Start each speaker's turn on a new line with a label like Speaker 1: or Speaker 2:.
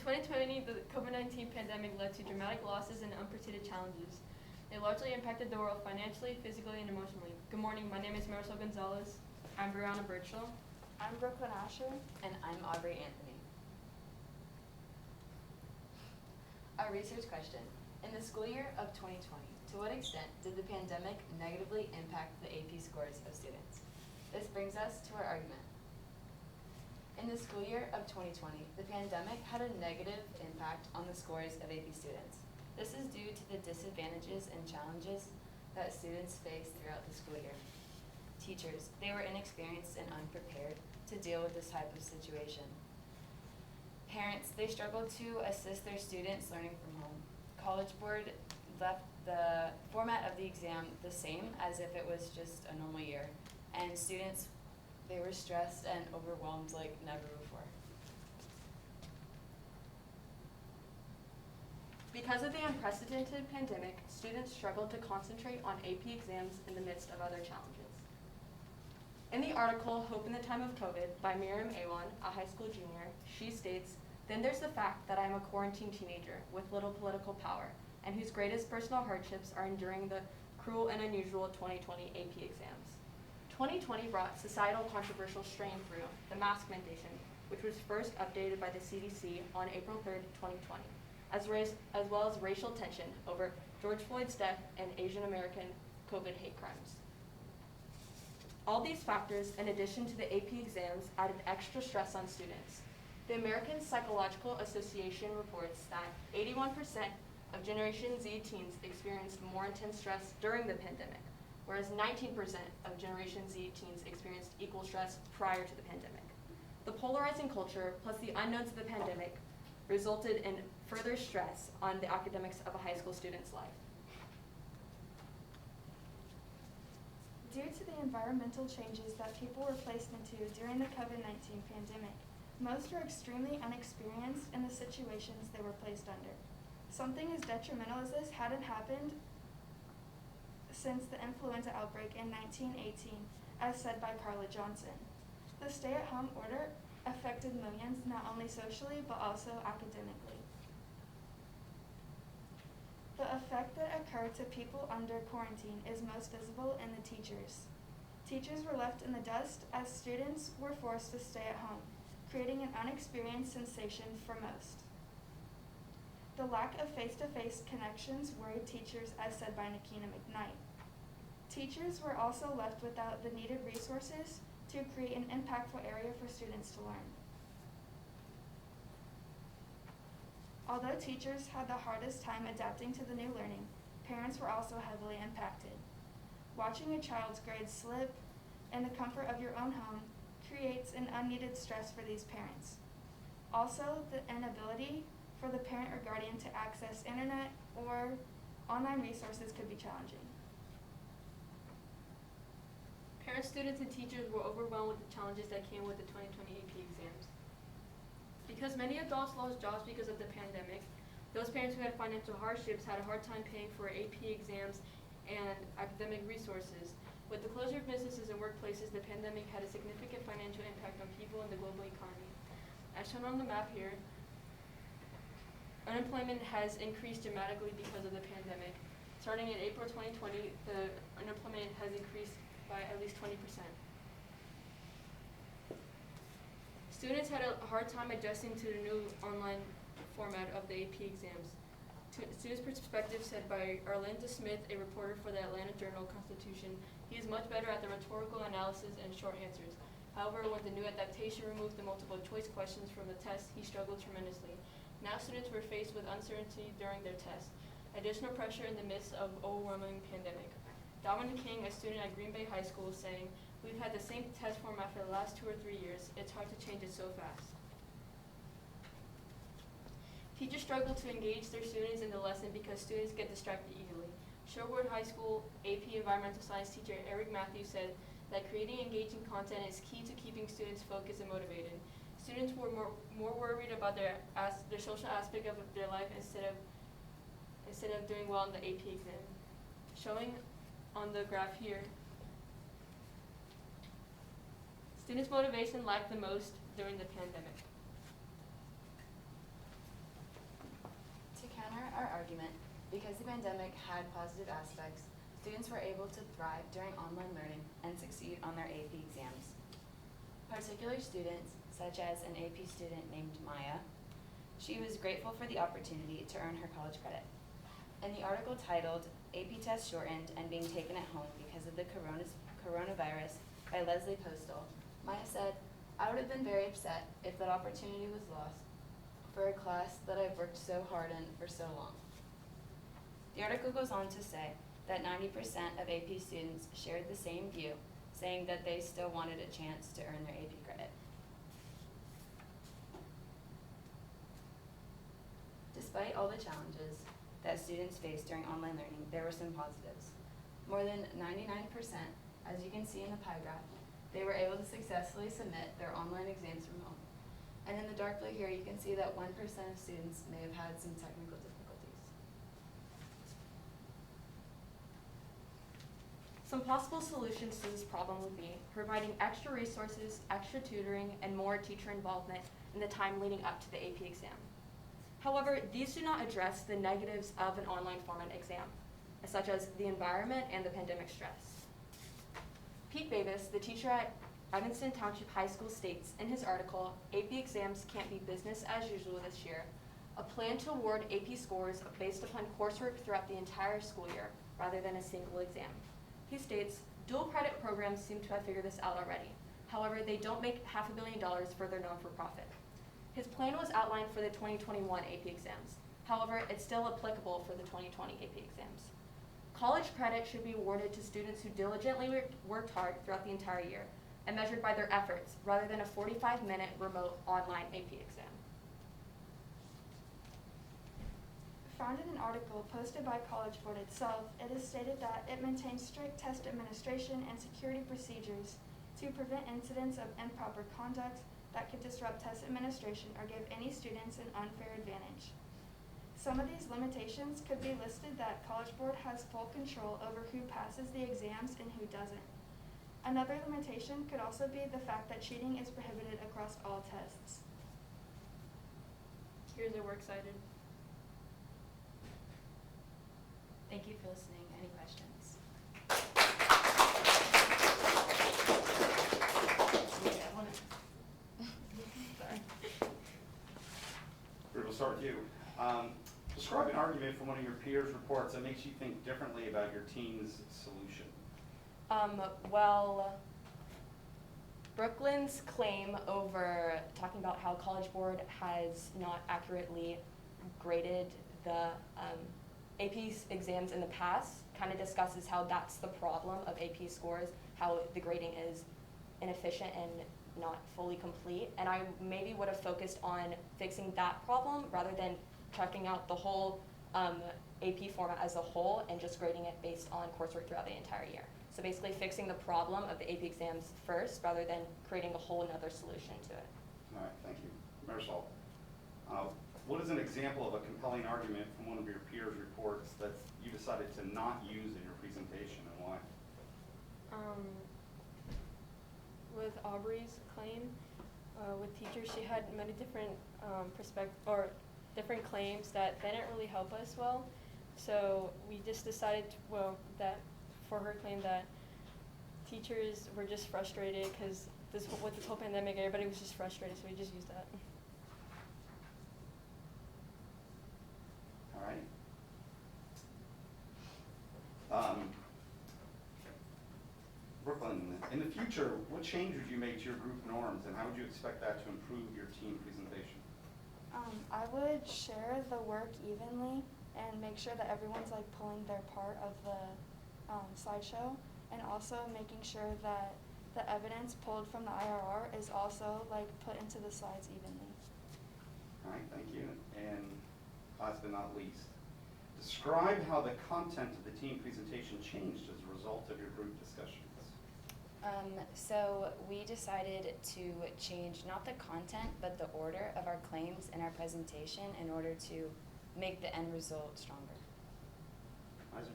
Speaker 1: 2020, the COVID-19 pandemic led to dramatic losses and unprecedented challenges. It largely impacted the world financially, physically, and emotionally. Good morning, my name is Marisol Gonzalez.
Speaker 2: I'm Brianna Birchall.
Speaker 3: I'm Brooklyn Asher.
Speaker 4: And I'm Aubrey Anthony. Our research question: in the school year of 2020, to what extent did the pandemic negatively impact the AP scores of students? This brings us to our argument. In the school year of 2020, the pandemic had a negative impact on the scores of AP students. This is due to the disadvantages and challenges that students face throughout the school year. Teachers, they were inexperienced and unprepared to deal with this type of situation. Parents, they struggled to assist their students learning from home. College Board left the format of the exam the same as if it was just a normal year, and students, they were stressed and overwhelmed like never before.
Speaker 2: Because of the unprecedented pandemic, students struggled to concentrate on AP exams in the midst of other challenges. In the article, Hope in the Time of COVID, by Miriam Awan, a high school junior, she states, "Then there's the fact that I am a quarantine teenager with little political power, and whose greatest personal hardships are enduring the cruel and unusual 2020 AP exams." 2020 brought societal controversial strain through the mask mandation, which was first updated by the CDC on April 3rd, 2020, as well as racial tension over George Floyd's death and Asian American COVID hate crimes. All these factors, in addition to the AP exams, added extra stress on students. The American Psychological Association reports that 81% of Generation Z teens experienced more intense stress during the pandemic, whereas 19% of Generation Z teens experienced equal stress prior to the pandemic. The polarizing culture, plus the unknowns of the pandemic, resulted in further stress on the academics of a high school student's life.
Speaker 3: Due to the environmental changes that people were placed into during the COVID-19 pandemic, most were extremely unexperienced in the situations they were placed under. Something as detrimental as this hadn't happened since the influenza outbreak in 1918, as said by Carla Johnson. The stay-at-home order affected millions not only socially but also academically. The effect that occurred to people under quarantine is most visible in the teachers. Teachers were left in the dust as students were forced to stay at home, creating an unexperienced sensation for most. The lack of face-to-face connections worried teachers, as said by Nakina McKnight. Teachers were also left without the needed resources to create an impactful area for students to learn. Although teachers had the hardest time adapting to the new learning, parents were also heavily impacted. Watching a child's grades slip in the comfort of your own home creates an unneeded stress for these parents. Also, the inability for the parent or guardian to access internet or online resources could be challenging.
Speaker 1: Parents, students, and teachers were overwhelmed with the challenges that came with the 2020 AP exams. Because many adults lost jobs because of the pandemic, those parents who had financial hardships had a hard time paying for AP exams and academic resources. With the closure of businesses and workplaces, the pandemic had a significant financial impact on people and the global economy. As shown on the map here, unemployment has increased dramatically because of the pandemic. Starting in April 2020, the unemployment has increased by at least 20%. Students had a hard time adjusting to the new online format of the AP exams. Students' perspective said by Arlinda Smith, a reporter for the Atlanta Journal-Constitution, he is much better at the rhetorical analysis and short answers. However, when the new adaptation removed the multiple choice questions from the test, he struggled tremendously. Now students were faced with uncertainty during their test, additional pressure in the midst of overwhelming pandemic. Dominic King, a student at Green Bay High School, is saying, "We've had the same test format for the last 2 or 3 years. It's hard to change it so fast." Teachers struggle to engage their students in the lesson because students get distracted easily. Sherwood High School AP Environmental Science teacher Eric Matthews said that creating engaging content is key to keeping students focused and motivated. Students were more worried about their social aspect of their life instead of doing well in the AP exam. Showing on the graph here, students' motivation lacked the most during the pandemic.
Speaker 4: argument, because the pandemic had positive aspects, students were able to thrive during online learning and succeed on their AP exams. Particular students, such as an AP student named Maya, she was grateful for the opportunity to earn her college credit. In the article titled AP Test Shortened and Being Taken at Home Because of the Coronavirus by Leslie Postal, Maya said, "I would have been very upset if that opportunity was lost for a class that I've worked so hard in for so long." The article goes on to say that 90% of AP students shared the same view, saying that they still wanted a chance to earn their AP credit. Despite all the challenges that students faced during online learning, there were some positives. More than 99%, as you can see in the pie graph, they were able to successfully submit their online exams from home. And in the dark blue here, you can see that 1% of students may have had some technical difficulties.
Speaker 2: Some possible solutions to this problem would be providing extra resources, extra tutoring, and more teacher involvement in the time leading up to the AP exam. However, these do not address the negatives of an online format exam, such as the environment and the pandemic stress. Pete Bavis, the teacher at Evanston Township High School, states in his article, "AP exams can't be business as usual this year. A plan to award AP scores based upon coursework throughout the entire school year, rather than a single exam." He states, "Dual credit programs seem to have figured this out already. However, they don't make $500 million for their non-for-profit." His plan was outlined for the 2021 AP exams. However, it's still applicable for the 2020 AP exams. College credit should be awarded to students who diligently worked hard throughout the entire year and measured by their efforts, rather than a 45-minute remote online AP exam.
Speaker 3: Found in an article posted by College Board itself, it is stated that it maintains strict test administration and security procedures to prevent incidents of improper conduct that could disrupt test administration or give any students an unfair advantage. Some of these limitations could be listed that College Board has full control over who passes the exams and who doesn't. Another limitation could also be the fact that cheating is prohibited across all tests.
Speaker 1: Here's a works cited.
Speaker 4: Thank you for listening. Any questions?
Speaker 1: Sorry.
Speaker 5: We'll start with you. Describe an argument from one of your peers' reports that makes you think differently about your team's solution.
Speaker 2: Well, Brooklyn's claim over talking about how College Board has not accurately graded the AP exams in the past kind of discusses how that's the problem of AP scores, how the grading is inefficient and not fully complete. And I maybe would have focused on fixing that problem rather than checking out the whole AP format as a whole and just grading it based on coursework throughout the entire year. So basically fixing the problem of the AP exams first rather than creating a whole another solution to it.
Speaker 5: All right, thank you. Marisol, what is an example of a compelling argument from one of your peers' reports that you decided to not use in your presentation and why?
Speaker 1: With Aubrey's claim, with teachers, she had many different different claims that didn't really help us well. So we just decided, that for her claim that teachers were just frustrated because with this whole pandemic, everybody was just frustrated, so we just used that.
Speaker 5: All right. Brooklyn, in the future, what change would you make to your group norms and how would you expect that to improve your team presentation?
Speaker 3: I would share the work evenly and make sure that everyone's like pulling their part of the slideshow, and also making sure that the evidence pulled from the IRR is also like put into the slides evenly.
Speaker 5: All right, thank you. And last but not least, describe how the content of the team presentation changed as a result of your group discussions.
Speaker 4: So we decided to change not the content, but the order of our claims in our presentation in order to make the end result stronger.
Speaker 5: Isaac?